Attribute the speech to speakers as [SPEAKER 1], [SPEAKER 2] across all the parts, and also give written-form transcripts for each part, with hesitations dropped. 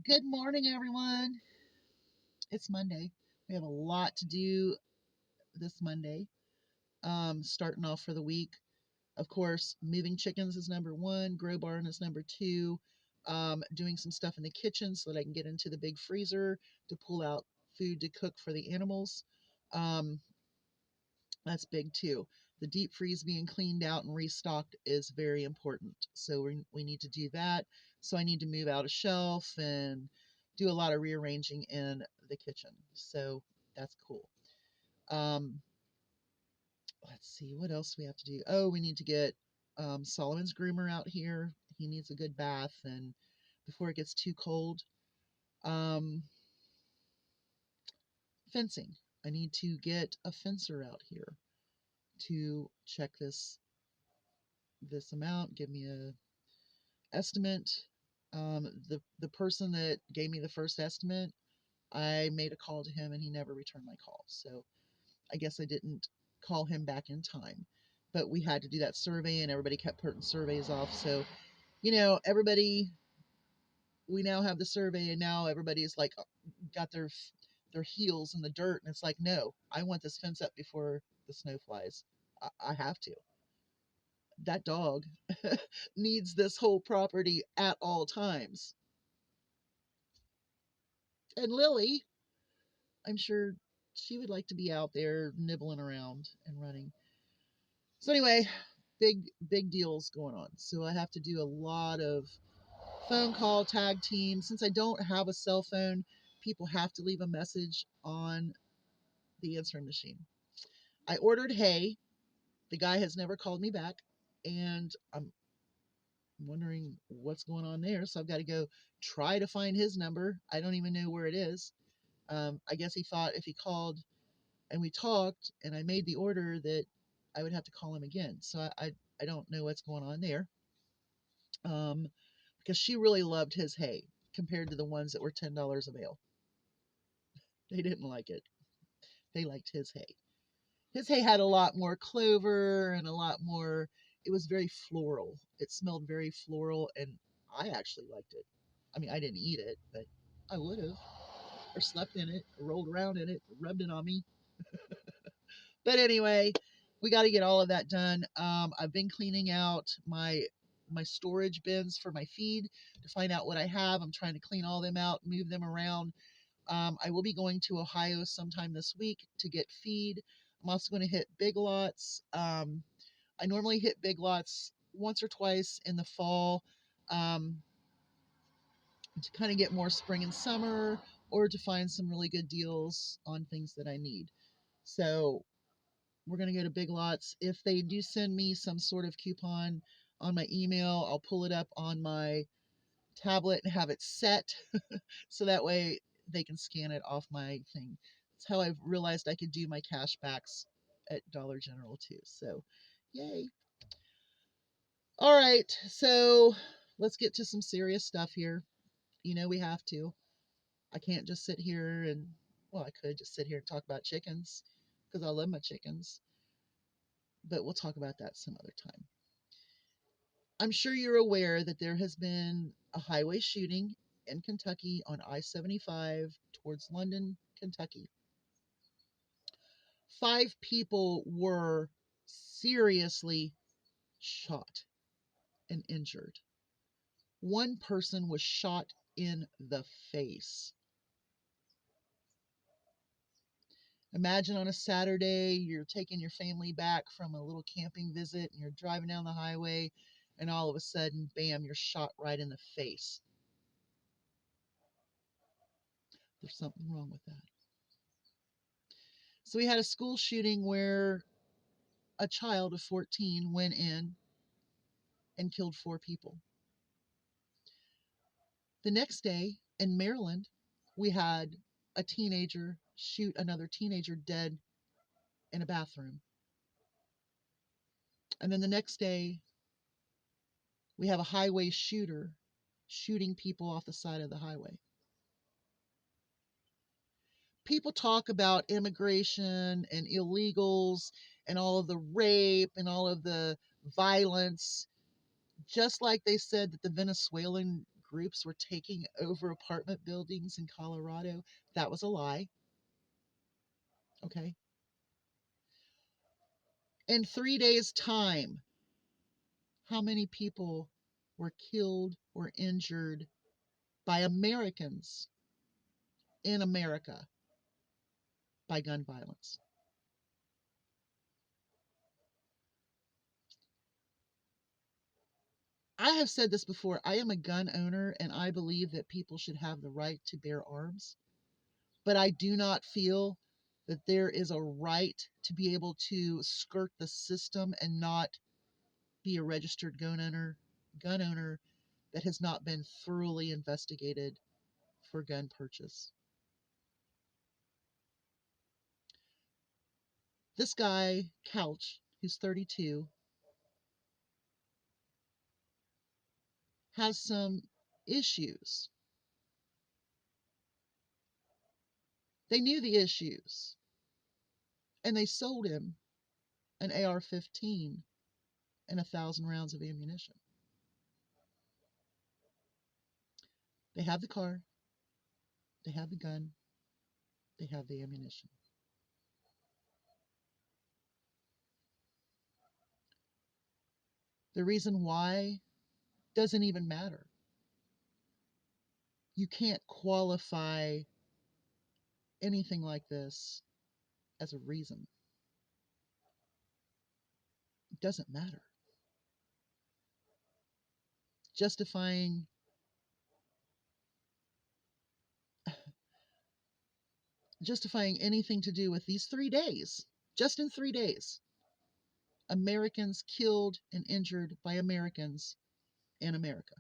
[SPEAKER 1] Good morning, everyone. It's Monday. We have a lot to do this Monday. Starting off for the week. Of course, moving chickens is number one, grow barn is number two. Doing some stuff in the kitchen so that I can get into the big freezer to pull out food to cook for the animals. Um, that's big too. The deep freeze being cleaned out and restocked is very important. So we need to do that. So I need to move out a shelf and do a lot of rearranging in the kitchen. So that's cool. Um, let's see what else we have to do. Oh, we need to get Solomon's groomer out here. He needs a good bath and before it gets too cold. Um, fencing. I need to get a fencer out here to check this amount, give me a estimate. The person that gave me the first estimate, I made a call to him and he never returned my call. So I guess I didn't call him back in time. But we had to do that survey and everybody kept putting surveys off. So, everybody, we now have the survey and now everybody's like got their heels in the dirt and it's like, no, I want this fence up before the snow flies. I have to. That dog needs this whole property at all times. And Lily, I'm sure she would like to be out there nibbling around and running. So anyway, big deals going on. So I have to do a lot of phone call tag team. Since I don't have a cell phone, people have to leave a message on the answering machine. I ordered hay. The guy has never called me back, and I'm wondering what's going on there. So I've got to go try to find his number. I don't even know where it is. I guess he thought if he called and we talked and I made the order that I would have to call him again. So I don't know what's going on there. Um, because she really loved his hay compared to the ones that were $10 a bale. They didn't like it. They liked his hay. His hay had a lot more clover and a lot more, it was very floral. It smelled very floral and I actually liked it. I mean, I didn't eat it, but I would have, or slept in it, or rolled around in it, or rubbed it on me. But anyway, we got to get all of that done. I've been cleaning out my storage bins for my feed to find out what I have. I'm trying to clean all them out, move them around. I will be going to Ohio sometime this week to get feed. I'm also going to hit Big Lots. I normally hit Big Lots once or twice in the fall um, to kind of get more spring and summer or to find some really good deals on things that I need. So we're going to go to Big Lots. If they do send me some sort of coupon on my email, I'll pull it up on my tablet and have it set so that way they can scan it off my thing. That's how I've realized I could do my cash backs at Dollar General too. So, yay. All right, so let's get to some serious stuff here. We have to. I can't just sit here and, well, I could just sit here and talk about chickens because I love my chickens, but we'll talk about that some other time. I'm sure you're aware that there has been a highway shooting in Kentucky on I-75 towards London, Kentucky. 5 people were seriously shot and injured. One person was shot in the face. Imagine on a Saturday, you're taking your family back from a little camping visit and you're driving down the highway, and all of a sudden, bam, you're shot right in the face. There's something wrong with that. So we had a school shooting where a child of 14 went in and killed 4 people. The next day in Maryland, we had a teenager shoot another teenager dead in a bathroom. And then the next day, we have a highway shooter shooting people off the side of the highway. People talk about immigration and illegals and all of the rape and all of the violence, just like they said that the Venezuelan groups were taking over apartment buildings in Colorado. That was a lie. Okay. In 3 days' time, how many people were killed or injured by Americans in America by gun violence? I have said this before. I am a gun owner and I believe that people should have the right to bear arms, but I do not feel that there is a right to be able to skirt the system and not be a registered gun owner that has not been thoroughly investigated for gun purchase. This guy, Couch, who's 32, has some issues. They knew the issues and they sold him an AR 15 and 1,000 rounds of ammunition. They have the car, they have the gun, they have the ammunition. The reason why doesn't even matter. You can't qualify anything like this as a reason. It doesn't matter. Justifying anything to do with these 3 days, just in 3 days, Americans killed and injured by Americans in America.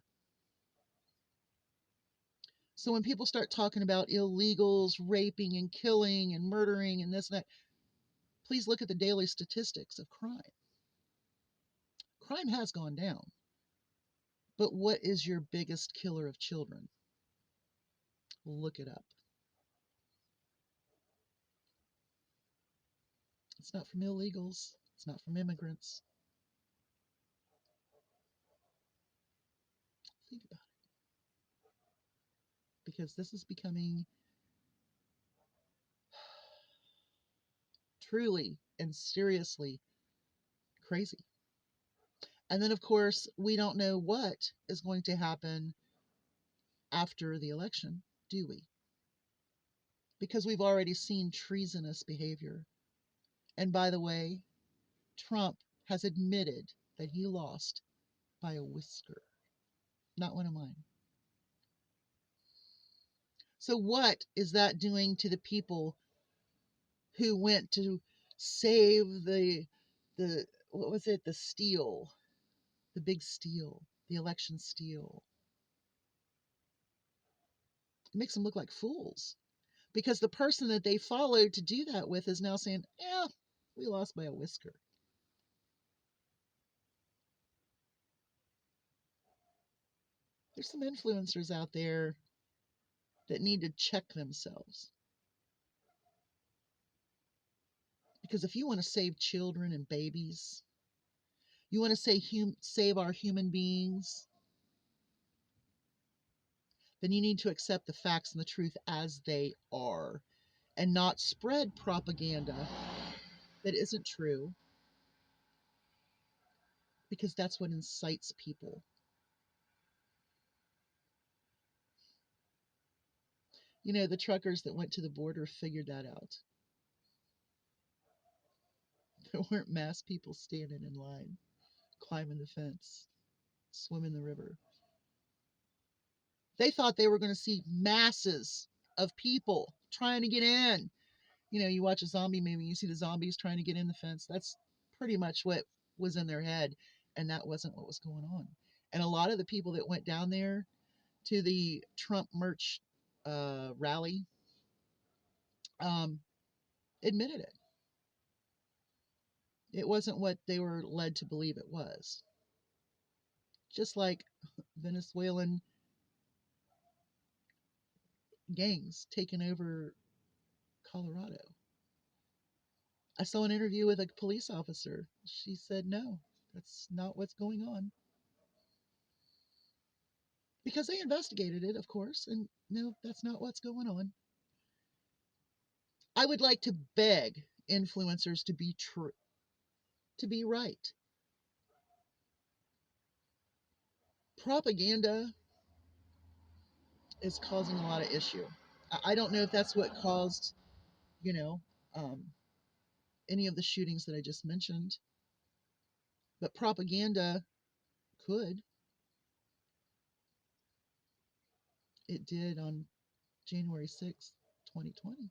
[SPEAKER 1] So when people start talking about illegals raping and killing and murdering and this and that, please look at the daily statistics of crime. Crime has gone down. But what is your biggest killer of children? Look it up. It's not from illegals. It's not from immigrants. Think about it. Because this is becoming truly and seriously crazy. And then, of course, we don't know what is going to happen after the election, do we? Because we've already seen treasonous behavior. And by the way, Trump has admitted that he lost by a whisker, not one of mine. So, what is that doing to the people who went to save the what was it, the steal, the big steal, the election steal? It makes them look like fools because the person that they followed to do that with is now saying, "Yeah, we lost by a whisker." There's some influencers out there that need to check themselves. Because if you want to save children and babies, you want to save our human beings, then you need to accept the facts and the truth as they are and not spread propaganda that isn't true because that's what incites people. You know, the truckers that went to the border figured that out. There weren't mass people standing in line, climbing the fence, swimming the river. They thought they were going to see masses of people trying to get in. You know, you watch a zombie movie, you see the zombies trying to get in the fence. That's pretty much what was in their head, and that wasn't what was going on. And a lot of the people that went down there to the Trump merch rally um, admitted it. It wasn't what they were led to believe it was. Just like Venezuelan gangs taking over Colorado. I saw an interview with a police officer. She said, no, that's not what's going on. because they investigated it, of course, and no, that's not what's going on. I would like to beg influencers to be true, to be right. Propaganda is causing a lot of issue. I don't know if that's what caused, you know, um, any of the shootings that I just mentioned, but propaganda could. It did on January 6th, 2020.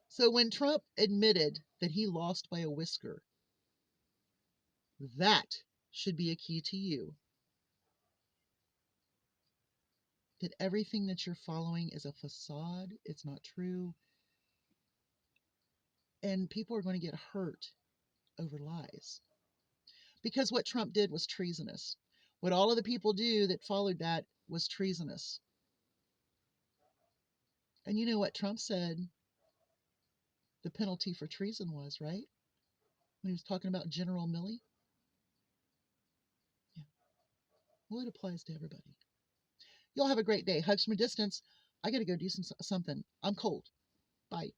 [SPEAKER 1] So when Trump admitted that he lost by a whisker, that should be a key to you. That everything that you're following is a facade, it's not true, and people are going to get hurt over lies. Because what Trump did was treasonous. What all of the people do that followed that was treasonous. And you know what Trump said the penalty for treason was, right? When he was talking about General Milley? Yeah. Well, it applies to everybody. Y'all have a great day. Hugs from a distance. I got to go do something. I'm cold. Bye.